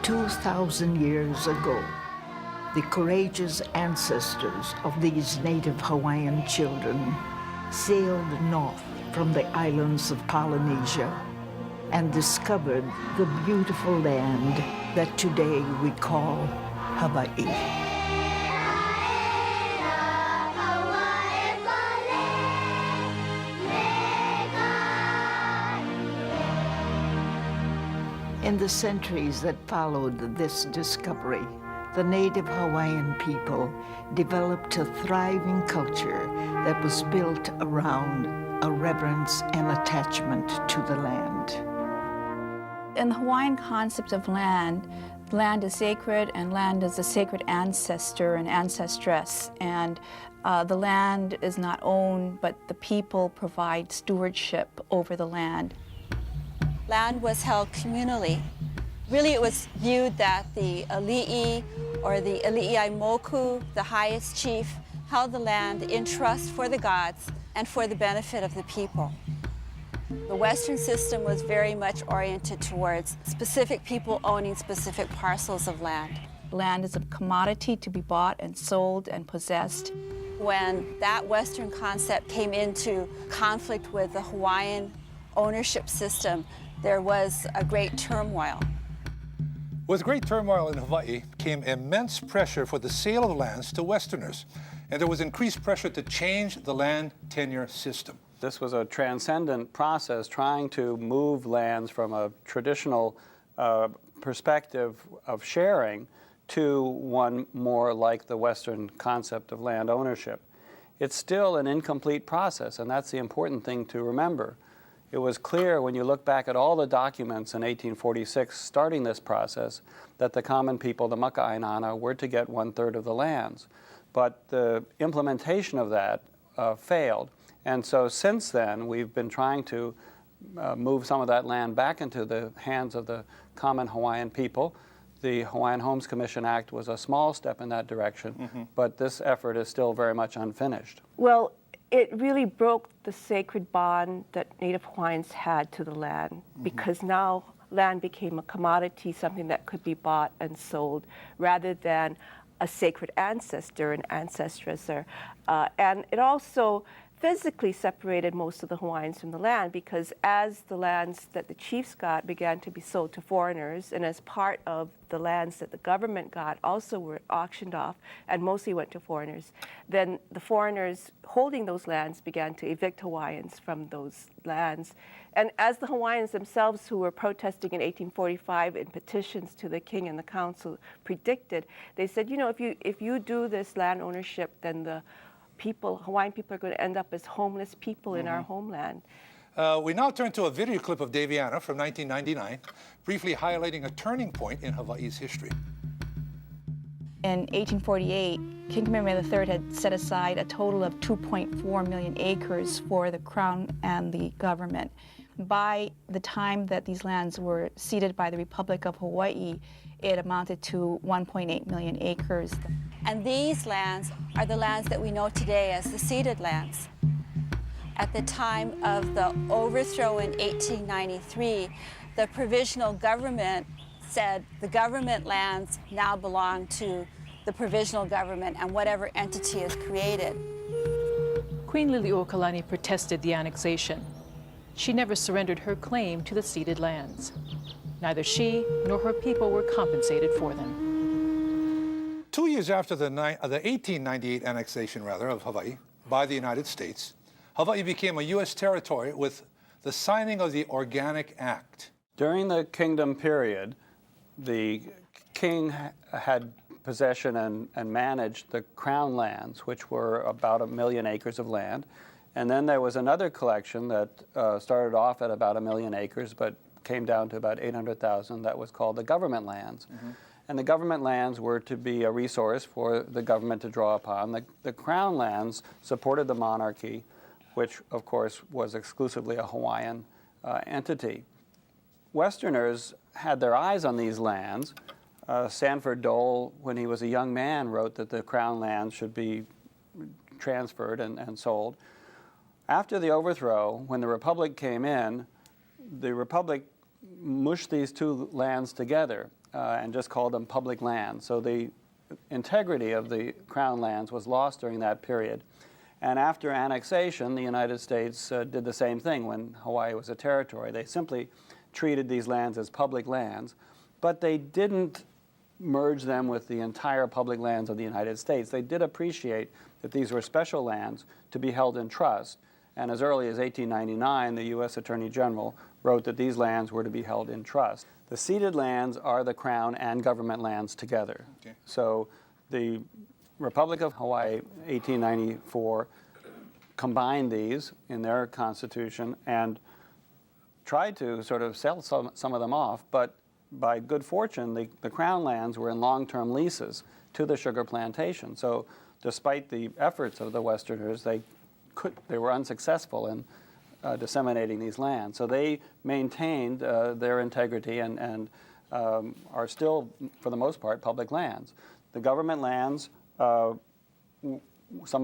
2,000 years ago, the courageous ancestors of these native Hawaiian children sailed north from the islands of Polynesia and discovered the beautiful land that today we call Hawaii. In the centuries that followed this discovery, the native Hawaiian people developed a thriving culture that was built around a reverence and attachment to the land. In the Hawaiian concept of land is sacred, and land is a sacred ancestor and ancestress. And the land is not owned, but the people provide stewardship over the land. Land was held communally. Really, it was viewed that the ali'i, or the ali'i moku, the highest chief, held the land in trust for the gods and for the benefit of the people. The Western system was very much oriented towards specific people owning specific parcels of land. Land is a commodity to be bought and sold and possessed. When that Western concept came into conflict with the Hawaiian ownership system, there was a great turmoil. With great turmoil in Hawaii came immense pressure for the sale of lands to Westerners, and there was increased pressure to change the land tenure system. This was a transcendent process trying to move lands from a traditional perspective of sharing to one more like the Western concept of land ownership. It's still an incomplete process, and that's the important thing to remember. It was clear when you look back at all the documents in 1846 starting this process that the common people, the maka'ainana, were to get 1/3 of the lands. But the implementation of that failed. And so since then, we've been trying to move some of that land back into the hands of the common Hawaiian people. The Hawaiian Homes Commission Act was a small step in that direction, but this effort is still very much unfinished. Well, it really broke the sacred bond that Native Hawaiians had to the land, because now land became a commodity, something that could be bought and sold, rather than a sacred ancestor and ancestress. And it also physically separated most of the Hawaiians from the land, because as the lands that the chiefs got began to be sold to foreigners, and as part of the lands that the government got also were auctioned off and mostly went to foreigners, then the foreigners holding those lands began to evict Hawaiians from those lands. And as the Hawaiians themselves, who were protesting in 1845 in petitions to the king and the council, predicted, they said, you know, if you do this land ownership, then the Hawaiian people are going to end up as homeless people in our homeland. We now turn to a video clip of Daviana from 1999, briefly highlighting a turning point in Hawaii's history. In 1848, King Kamehameha III had set aside a total of 2.4 million acres for the Crown and the government. By the time that these lands were ceded by the Republic of Hawaii, it amounted to 1.8 million acres. And these lands are the lands that we know today as the Ceded Lands. At the time of the overthrow in 1893, the provisional government said the government lands now belong to the provisional government and whatever entity is created. Queen Liliuokalani protested the annexation. She never surrendered her claim to the ceded lands. Neither she nor her people were compensated for them. 2 years after the 1898 annexation, of Hawaii by the United States, Hawaii became a U.S. territory with the signing of the Organic Act. During the kingdom period, the king had possession and managed the crown lands, which were about 1 million acres of land. And then there was another collection that started off at about 1 million acres, but came down to about 800,000. That was called the government lands. And the government lands were to be a resource for the government to draw upon. The crown lands supported the monarchy, which of course was exclusively a Hawaiian entity. Westerners had their eyes on these lands. Sanford Dole, when he was a young man, wrote that the crown lands should be transferred and sold. After the overthrow, when the Republic came in, the Republic mushed these two lands together. and just called them public lands. So the integrity of the Crown lands was lost during that period. And after annexation, the United States did the same thing when Hawaii was a territory. They simply treated these lands as public lands, but they didn't merge them with the entire public lands of the United States. They did appreciate that these were special lands to be held in trust. And as early as 1899, the U.S. Attorney General wrote that these lands were to be held in trust. The ceded lands are the Crown and government lands together. Okay. So the Republic of Hawaii, 1894, combined these in their constitution and tried to sort of sell some of them off, but by good fortune, the Crown lands were in long-term leases to the sugar plantation. So despite the efforts of the Westerners, they were unsuccessful in disseminating these lands. So they maintained their integrity and are still, for the most part, public lands. The government lands, some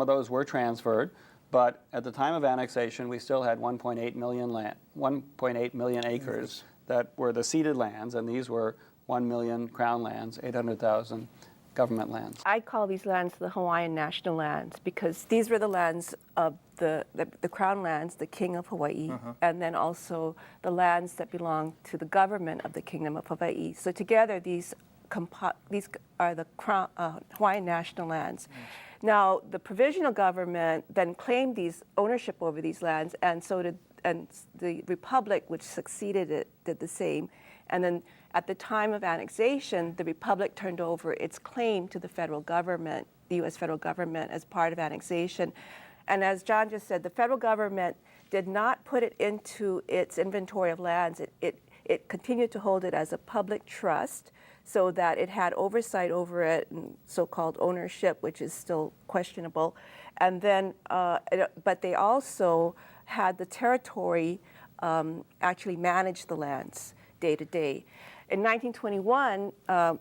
of those were transferred, but at the time of annexation, we still had 1.8 million acres that were the ceded lands, and these were 1 million Crown lands, 800,000 government lands. I call these lands the Hawaiian national lands because these were the lands of the Crown lands, the King of Hawaii, and then also the lands that belong to the government of the Kingdom of Hawaii. So together, these are the Hawaiian national lands. Now, the provisional government then claimed these ownership over these lands, and so did the Republic, which succeeded it, did the same. And then at the time of annexation, the Republic turned over its claim to the federal government, the U.S. federal government, as part of annexation. And as John just said, the federal government did not put it into its inventory of lands. It continued to hold it as a public trust so that it had oversight over it and so-called ownership, which is still questionable. And then, but they also had the territory actually manage the lands day to day. In 1921,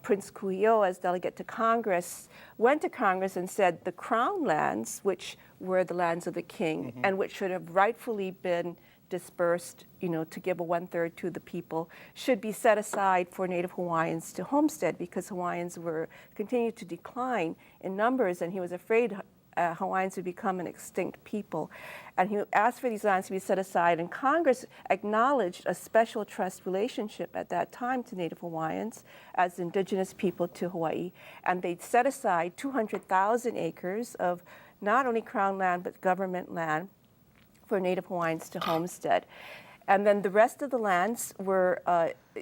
Prince Kuhio, as delegate to Congress, went to Congress and said the Crown lands, which were the lands of the king, and which should have rightfully been dispersed, to give a 1/3 to the people, should be set aside for Native Hawaiians to homestead because Hawaiians continued to decline in numbers, and he was afraid Hawaiians would become an extinct people. And he asked for these lands to be set aside, and Congress acknowledged a special trust relationship at that time to Native Hawaiians as indigenous people to Hawaii. And they set aside 200,000 acres of not only Crown land, but government land for Native Hawaiians to homestead. And then the rest of the lands were,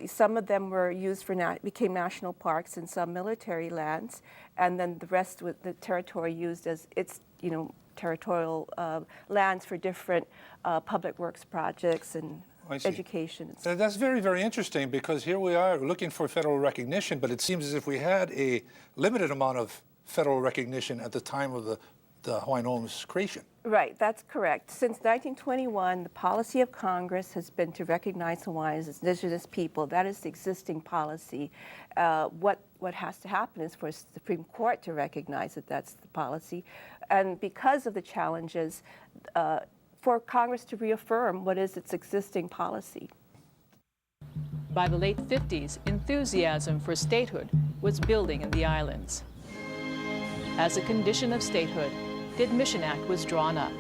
some of them were used became national parks and some military lands. And then the rest with the territory used as its, territorial lands for different public works projects and education. That's very, very interesting because here we are looking for federal recognition, but it seems as if we had a limited amount of federal recognition at the time of the Hawaiian Home's creation. Right, that's correct. Since 1921, the policy of Congress has been to recognize Hawaiians as indigenous people. That is the existing policy. What has to happen is for the Supreme Court to recognize that that's the policy. And because of the challenges, for Congress to reaffirm what is its existing policy. By the late 50s, enthusiasm for statehood was building in the islands. As a condition of statehood, the Admission Act was drawn up.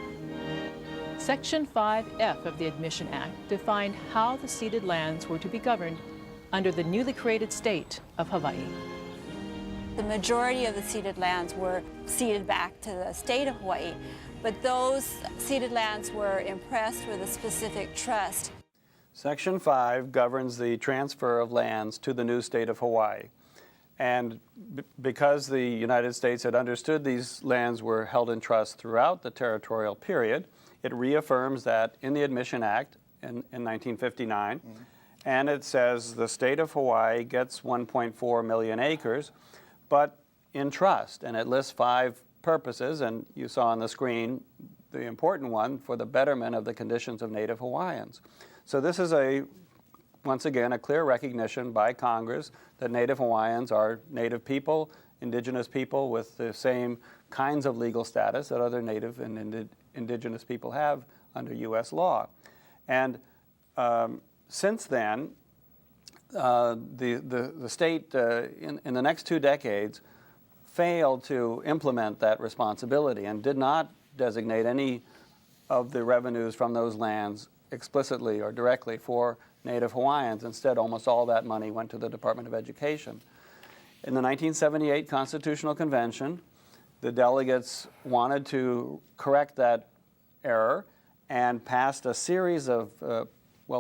Section 5F of the Admission Act defined how the ceded lands were to be governed under the newly created state of Hawaii. The majority of the ceded lands were ceded back to the state of Hawaii, but those ceded lands were impressed with a specific trust. Section 5 governs the transfer of lands to the new state of Hawaii. And because the United States had understood these lands were held in trust throughout the territorial period, it reaffirms that in the Admission Act in 1959, and it says the state of Hawaii gets 1.4 million acres, but in trust, and it lists 5 purposes, and you saw on the screen the important one for the betterment of the conditions of Native Hawaiians. So this is once again, a clear recognition by Congress that Native Hawaiians are Native people, indigenous people with the same kinds of legal status that other Native and indigenous people have under U.S. law. And since then, the state in the next 2 decades failed to implement that responsibility and did not designate any of the revenues from those lands explicitly or directly for Native Hawaiians. Instead, almost all that money went to the Department of Education. In the 1978 Constitutional Convention, the delegates wanted to correct that error and passed a series of,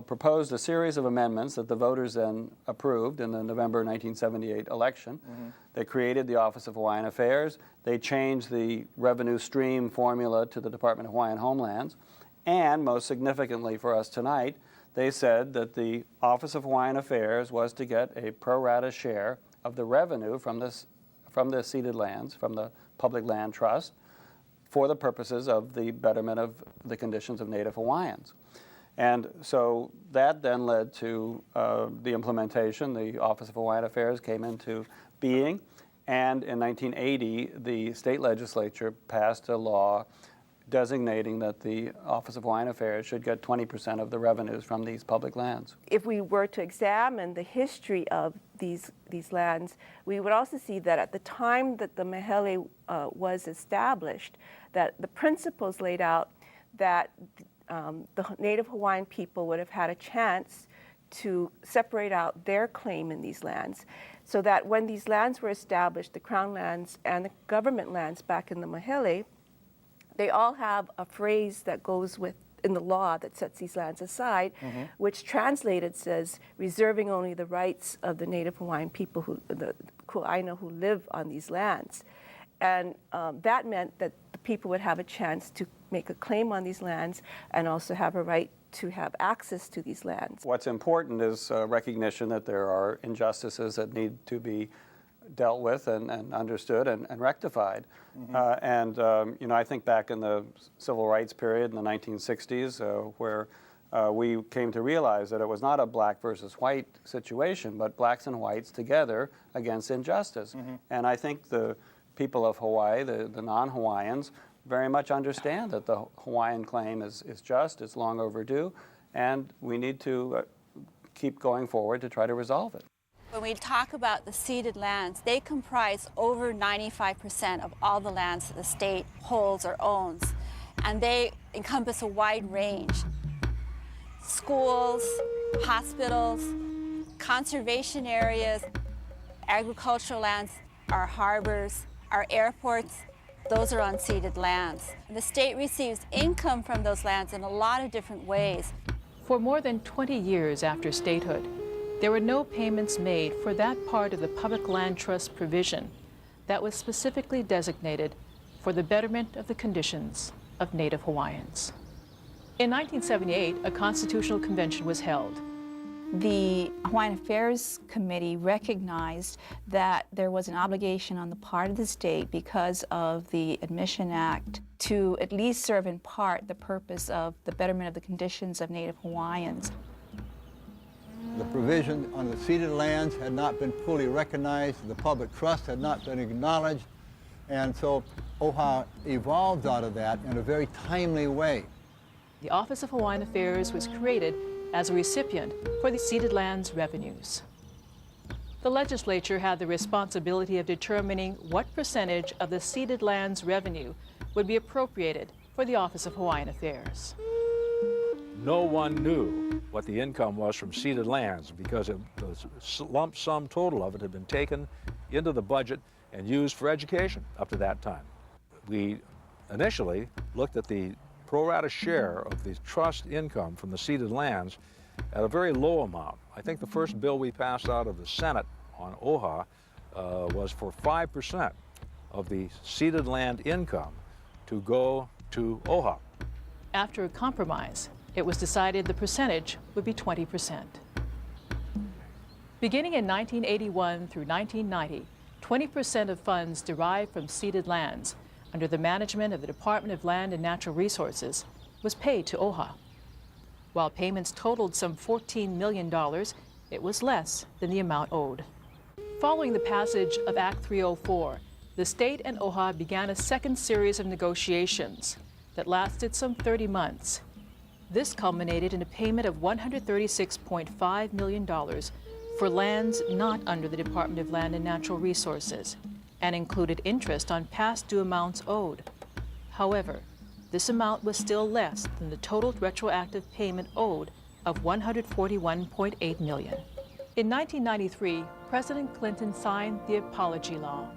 proposed a series of amendments that the voters then approved in the November 1978 election. They created the Office of Hawaiian Affairs. They changed the revenue stream formula to the Department of Hawaiian Homelands. And most significantly for us tonight, they said that the Office of Hawaiian Affairs was to get a pro rata share of the revenue from the ceded lands, from the Public Land Trust, for the purposes of the betterment of the conditions of Native Hawaiians. And so that then led to the implementation. The Office of Hawaiian Affairs came into being, and in 1980, the state legislature passed a law designating that the Office of Hawaiian Affairs should get 20% of the revenues from these public lands. If we were to examine the history of these lands, we would also see that at the time that the Mahele was established, that the principles laid out that the Native Hawaiian people would have had a chance to separate out their claim in these lands, so that when these lands were established, the Crown lands and the government lands back in the Mahele, they all have a phrase that goes with in the law that sets these lands aside, which translated says, reserving only the rights of the Native Hawaiian people, the Kuaina who live on these lands. And that meant that the people would have a chance to make a claim on these lands and also have a right to have access to these lands. What's important is recognition that there are injustices that need to be dealt with and understood and rectified. I think back in the civil rights period in the 1960s where we came to realize that it was not a black versus white situation, but blacks and whites together against injustice. And I think the people of Hawaii, the non-Hawaiians, very much understand that the Hawaiian claim is just, it's long overdue, and we need to keep going forward to try to resolve it. When we talk about the ceded lands, they comprise over 95% of all the lands that the state holds or owns, and they encompass a wide range. Schools, hospitals, conservation areas, agricultural lands, our harbors, our airports, those are on ceded lands. The state receives income from those lands in a lot of different ways. For more than 20 years after statehood, there were no payments made for that part of the Public Land Trust provision that was specifically designated for the betterment of the conditions of Native Hawaiians. In 1978, a constitutional convention was held. The Hawaiian Affairs Committee recognized that there was an obligation on the part of the state because of the Admission Act to at least serve in part the purpose of the betterment of the conditions of Native Hawaiians. The provision on the ceded lands had not been fully recognized, the public trust had not been acknowledged, and so OHA evolved out of that in a very timely way. The Office of Hawaiian Affairs was created as a recipient for the ceded lands revenues. The legislature had the responsibility of determining what percentage of the ceded lands revenue would be appropriated for the Office of Hawaiian Affairs. No one knew what the income was from ceded lands because the lump sum total of it had been taken into the budget and used for education up to that time. We initially looked at the pro rata share of the trust income from the ceded lands at a very low amount. I think the first bill we passed out of the Senate on OHA was for 5% of the ceded land income to go to OHA. After a compromise, it was decided the percentage would be 20%. Beginning in 1981 through 1990, 20% of funds derived from ceded lands under the management of the Department of Land and Natural Resources was paid to OHA. While payments totaled some $14 million, it was less than the amount owed. Following the passage of Act 304, the state and OHA began a second series of negotiations that lasted some 30 months. This culminated in a payment of $136.5 million for lands not under the Department of Land and Natural Resources and included interest on past due amounts owed. However, this amount was still less than the total retroactive payment owed of $141.8 million. In 1993, President Clinton signed the Apology Law.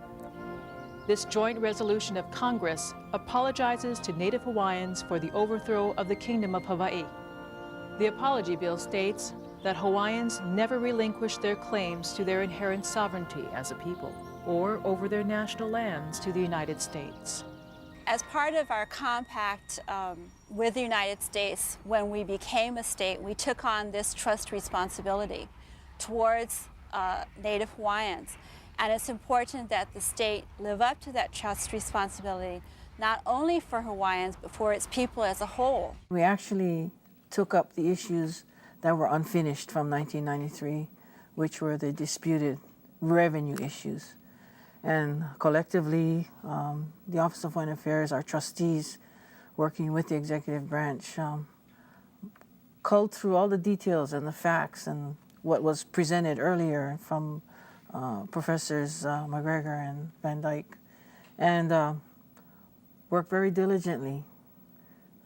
This joint resolution of Congress apologizes to Native Hawaiians for the overthrow of the Kingdom of Hawaii. The Apology Bill states that Hawaiians never relinquish their claims to their inherent sovereignty as a people or over their national lands to the United States. As part of our compact with the United States, when we became a state, we took on this trust responsibility towards Native Hawaiians. And it's important that the state live up to that trust responsibility, not only for Hawaiians, but for its people as a whole. We actually took up the issues that were unfinished from 1993, which were the disputed revenue issues. And collectively, the Office of Foreign Affairs, our trustees, working with the executive branch, culled through all the details and the facts and what was presented earlier from Professors McGregor and Van Dyke, and worked very diligently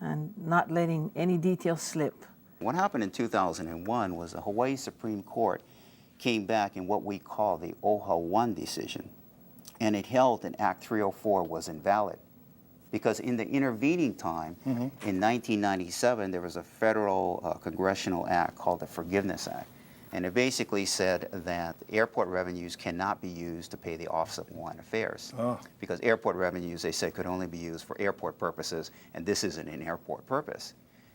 and not letting any detail slip. What happened in 2001 was the Hawaii Supreme Court came back in what we call the OHA 1 decision, and it held that Act 304 was invalid. Because in the intervening time, in 1997, there was a federal congressional act called the Forgiveness Act. And it basically said that airport revenues cannot be used to pay the Office of Hawaiian Affairs. Because airport revenues, they said, could only be used for airport purposes, and this isn't an airport purpose.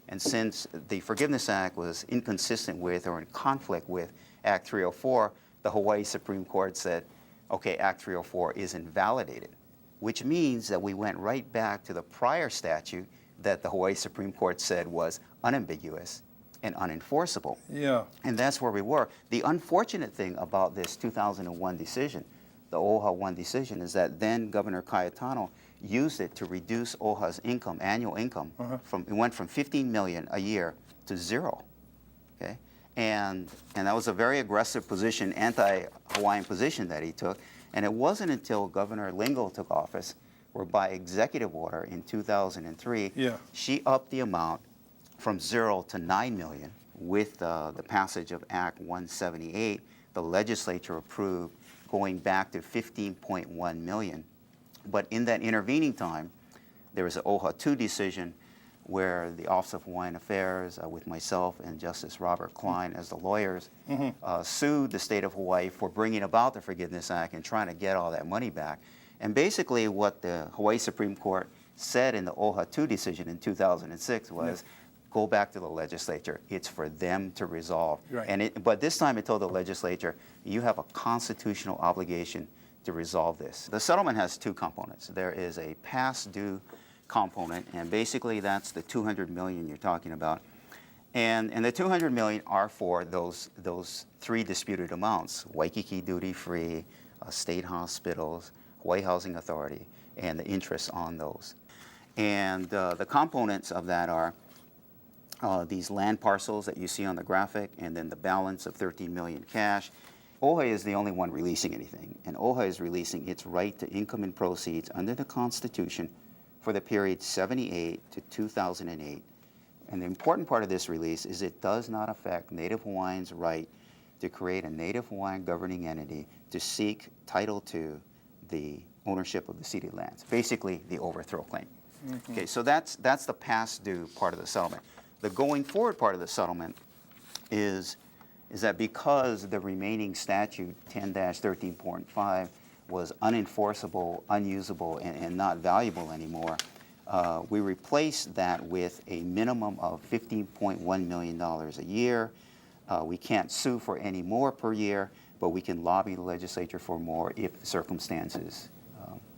And since the Forgiveness Act was inconsistent with or in conflict with Act 304, the Hawaii Supreme Court said, okay, Act 304 is invalidated, which means that we went right back to the prior statute that the Hawaii Supreme Court said was unambiguous and unenforceable. Yeah. And that's where we were. The unfortunate thing about this 2001 decision, the OHA 1 decision, is that then Governor Cayetano used it to reduce OHA's income, annual income, it went from 15 million a year to zero. Okay? And that was a very aggressive position, anti-Hawaiian position that he took. And it wasn't until Governor Lingo took office, where by executive order in 2003, she upped the amount from 0 to 9 million. With the passage of Act 178, the legislature approved going back to 15.1 million. But in that intervening time, there was an OHA 2 decision where the Office of Hawaiian Affairs, with myself and Justice Robert Klein as the lawyers, sued the state of Hawaii for bringing about the Forgiveness Act and trying to get all that money back. And basically what the Hawaii Supreme Court said in the OHA 2 decision in 2006 was, go back to the legislature. It's for them to resolve. But this time it told the legislature, you have a constitutional obligation to resolve this. The settlement has two components. There is a past due component, and basically that's the 200 million you're talking about. And the 200 million are for those three disputed amounts: Waikiki duty free, state hospitals, Hawaii Housing Authority, and the interest on those. And the components of that are these land parcels that you see on the graphic, and then the balance of 13 million cash. OHA is the only one releasing anything, and OHA is releasing its right to income and proceeds under the Constitution for the period 78 to 2008. And the important part of this release is it does not affect Native Hawaiians' right to create a Native Hawaiian governing entity to seek title to the ownership of the ceded lands, basically the overthrow claim. Okay, so that's the past due part of the settlement. The going forward part of the settlement is that because the remaining statute 10-13.5 was unenforceable, unusable, and not valuable anymore, we replaced that with a minimum of $15.1 million a year. We can't sue for any more per year, but we can lobby the legislature for more if circumstances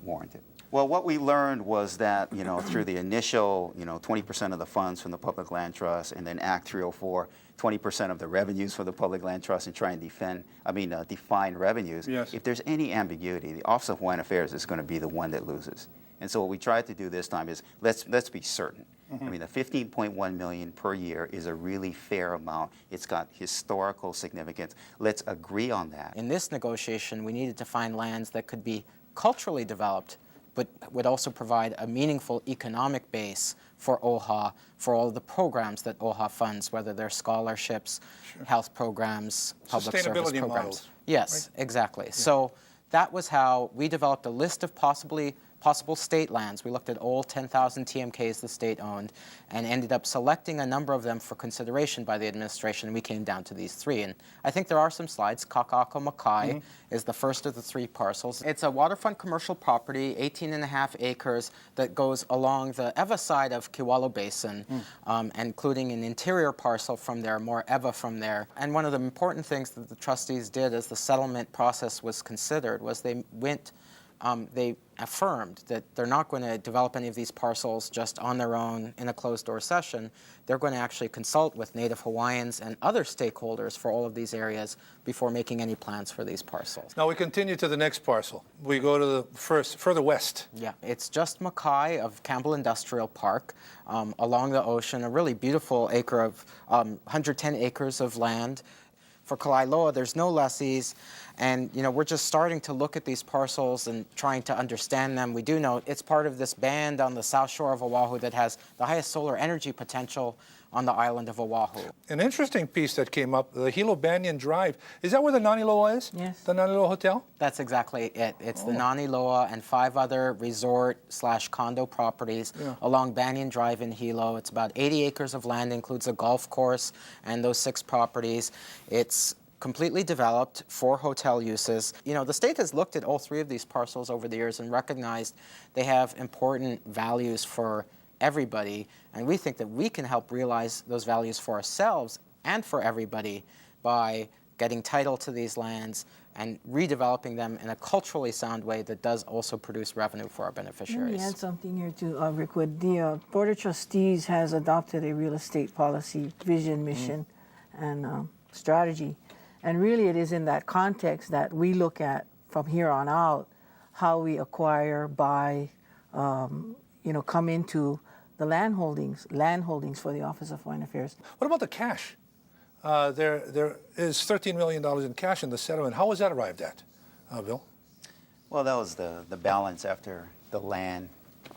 warrant it. Well, what we learned was that, through the initial, 20% of the funds from the Public Land Trust, and then Act 304, 20% of the revenues for the Public Land Trust, and try and define revenues. If there's any ambiguity, the Office of Hawaiian Affairs is going to be the one that loses. And so what we tried to do this time is let's be certain. I mean, the 15.1 million per year is a really fair amount. It's got historical significance. Let's agree on that. In this negotiation, we needed to find lands that could be culturally developed, but would also provide a meaningful economic base for OHA, for all of the programs that OHA funds, whether they're scholarships, health programs, public service Sustainability programs. models. Yes, exactly. So that was how we developed a list of possible state lands. We looked at all 10,000 TMKs the state owned and ended up selecting a number of them for consideration by the administration, and we came down to these three. And I think there are some slides. Kaka'ako Makai is the first of the three parcels. It's a waterfront commercial property, 18.5 acres, that goes along the Ewa side of Kewalo Basin, including an interior parcel from there, more Ewa from there. And one of the important things that the trustees did as the settlement process was considered was they affirmed that they're not going to develop any of these parcels just on their own in a closed-door session. They're going to actually consult with Native Hawaiians and other stakeholders for all of these areas before making any plans for these parcels. Now we continue to the next parcel. We go to the further west. Yeah, it's just Makai of Campbell Industrial Park along the ocean, a really beautiful 110 acres of land. For Kalailoa, there's no lessees, and we're just starting to look at these parcels and trying to understand them. We do know it's part of this band on the south shore of Oahu that has the highest solar energy potential on the island of Oahu. An interesting piece that came up, the Hilo Banyan Drive. Is that where the Naniloa is? Yes. The Naniloa Hotel? That's exactly it. It's the Naniloa and 5 other resort/condo properties along Banyan Drive in Hilo. It's about 80 acres of land, includes a golf course and those 6 properties. It's completely developed for hotel uses. The state has looked at all 3 of these parcels over the years and recognized they have important values for everybody, and we think that we can help realize those values for ourselves and for everybody by getting title to these lands and redeveloping them in a culturally sound way that does also produce revenue for our beneficiaries. Let me add something here too, Rickwood. The Board of Trustees has adopted a real estate policy, vision, mission, and strategy. And really it is in that context that we look at from here on out how we acquire, buy, come into the land holdings for the Office of Foreign Affairs. What about the cash? There is $13 million in cash in the settlement. How was that arrived at, Bill? Well, that was the balance after the land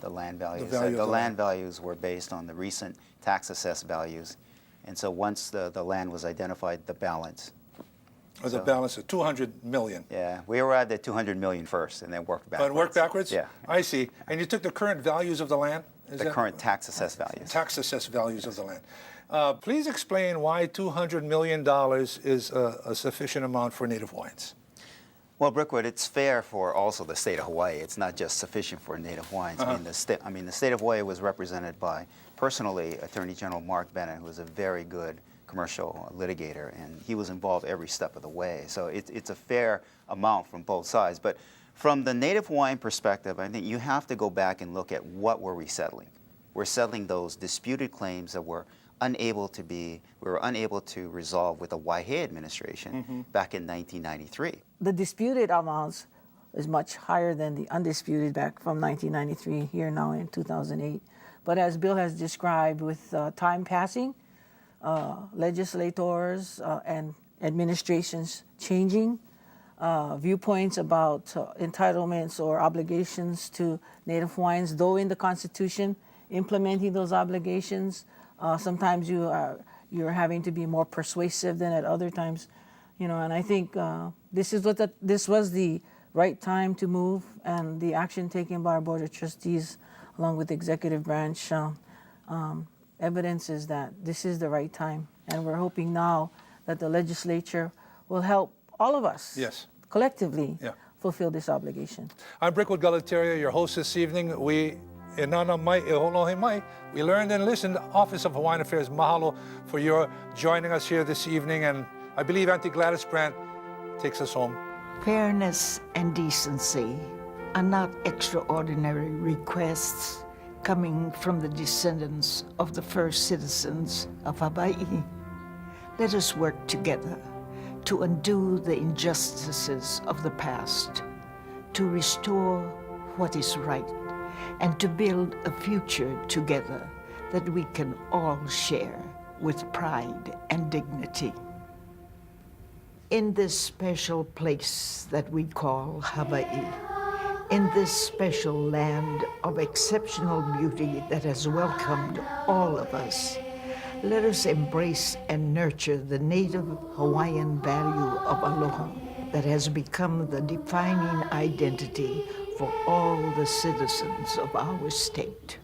values. The land values were based on the recent tax assessed values. And so once the land was identified, the balance. Or the balance of $200 million. Yeah, we arrived at $200 million first and then worked backwards. And worked backwards? Yeah. I see. And you took the current values of the land? The current tax assessed values. Tax assessed values of the land. Please explain why $200 million is a sufficient amount for Native Hawaiians. Well, Brickwood, it's fair for also the state of Hawaii. It's not just sufficient for Native Hawaiians. I mean, the state of Hawaii was represented by, personally, Attorney General Mark Bennett, who was a very good commercial litigator, and he was involved every step of the way. So it's a fair amount from both sides. But from the Native Hawaiian perspective, I think you have to go back and look at what we're resettling. We're settling those disputed claims that we were unable to resolve with the Waihee administration back in 1993. The disputed amounts is much higher than the undisputed back from 1993 here now in 2008. But as Bill has described, with time passing, legislators and administrations changing, viewpoints about entitlements or obligations to Native Hawaiians, though in the Constitution, implementing those obligations, sometimes you're having to be more persuasive than at other times, and I think this was the right time to move, and the action taken by our Board of Trustees along with the executive branch evidences that this is the right time, and we're hoping now that the legislature will help all of us collectively fulfill this obligation. I'm Brickwood Galateria, your host this evening. We learned and listened. Office of Hawaiian Affairs, mahalo for your joining us here this evening, and I believe Auntie Gladys Brandt takes us home. Fairness and decency are not extraordinary requests coming from the descendants of the first citizens of Hawaii. Let us work together to undo the injustices of the past, to restore what is right, and to build a future together that we can all share with pride and dignity. In this special place that we call Hawaii, in this special land of exceptional beauty that has welcomed all of us, let us embrace and nurture the native Hawaiian value of aloha that has become the defining identity for all the citizens of our state.